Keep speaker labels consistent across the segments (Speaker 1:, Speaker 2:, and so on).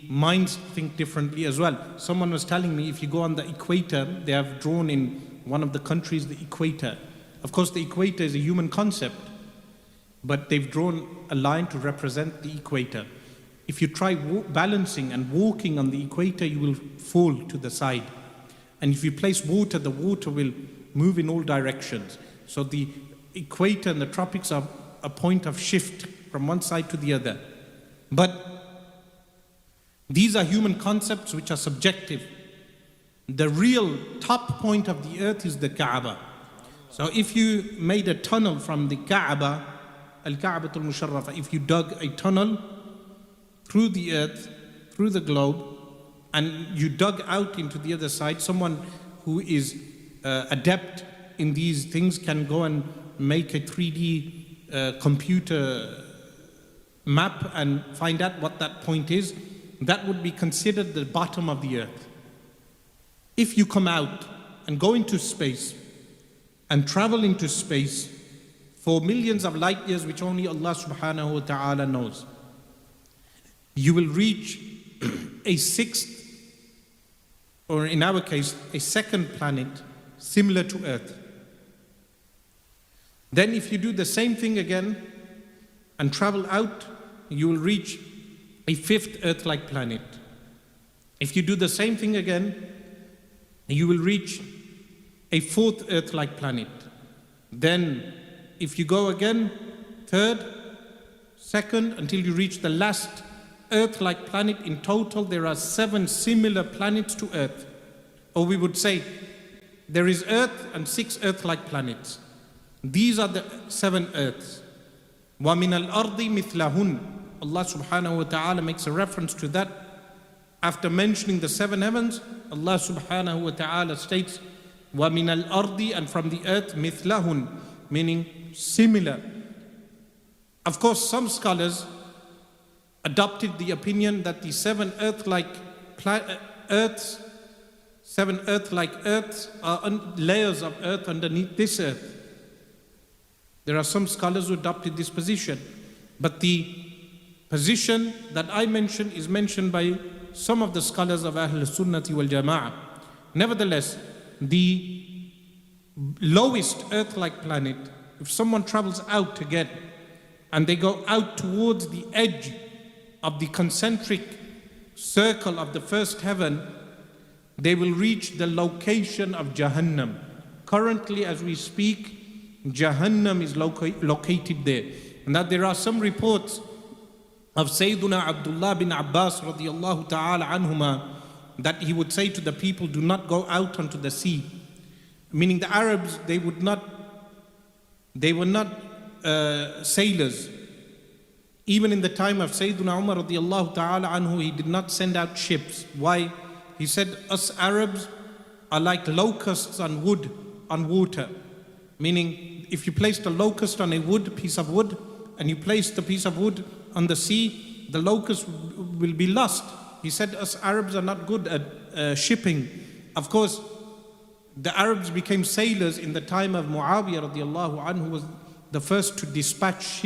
Speaker 1: minds think differently as well. Someone was telling me, if you go on the equator, they have drawn in one of the countries the equator. Of course, the equator is a human concept, but they've drawn a line to represent the equator. If you try balancing and walking on the equator, you will fall to the side. And if you place water, the water will move in all directions. So the equator and the tropics are a point of shift from one side to the other. But these are human concepts which are subjective. The real top point of the earth is the Kaaba. So if you made a tunnel from the Kaaba, Al-Ka'batul Musharrafa, if you dug a tunnel through the earth, through the globe, and you dug out into the other side, someone who is adept in these things can go and make a 3D computer map and find out what that point is. That would be considered the bottom of the earth. If you come out and go into space and travel into space for millions of light years, which only Allah subhanahu wa ta'ala knows, you will reach a sixth, or in our case, a second planet similar to Earth. Then if you do the same thing again and travel out, you will reach a fifth Earth-like planet. If you do the same thing again, you will reach a fourth Earth-like planet. Then if you go again, third, second, until you reach the last Earth-like planet. In total, there are 7 similar planets to Earth. Or we would say, there is Earth and 6 Earth-like planets. These are the 7 Earths. وَمِنَ الْأَرْضِ مِثْلَهُنَّ. Allah subhanahu wa ta'ala makes a reference to that. After mentioning the 7 heavens, Allah subhanahu wa ta'ala states, وَمِنَ الْأَرْضِ, and from the earth, مِثْلَهُنَّ, meaning similar. Of course, some scholars adopted the opinion that the 7 Earth-like earths, 7 Earth-like earths are layers of earth underneath this earth. There are some scholars who adopted this position, but the position that I mentioned is mentioned by some of the scholars of Ahl Sunnati wal Jama'ah. Nevertheless, the lowest Earth-like planet, if someone travels out again and they go out towards the edge of the concentric circle of the first heaven, they will reach the location of Jahannam. Currently, as we speak, Jahannam is located there. And that there are some reports of Sayyiduna Abdullah bin Abbas radiyallahu ta'ala anhuma, that he would say to the people, do not go out onto the sea. Meaning the Arabs, they were not sailors. Even in the time of Sayyiduna Umar radiyallahu ta'ala anhu, he did not send out ships. Why? He said, us Arabs are like locusts on wood, on water. Meaning, if you placed a locust on a piece of wood, and you place the piece of wood on the sea, the locust will be lost. He said, us Arabs are not good at shipping. Of course, the Arabs became sailors in the time of Muawiyah radiyallahu anhu, who was the first to dispatch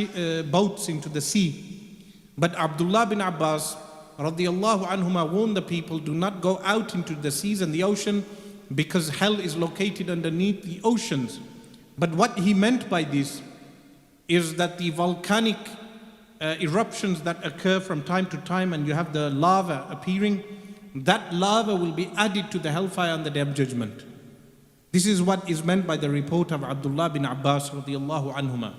Speaker 1: boats into the sea. But Abdullah bin Abbas radiyallahu anhuma warned the people, do not go out into the seas and the ocean, because hell is located underneath the oceans. But what he meant by this is that the volcanic eruptions that occur from time to time, and you have the lava appearing, that lava will be added to the hellfire on the Day of Judgment. This is what is meant by the report of Abdullah bin Abbas radiyallahu anhuma.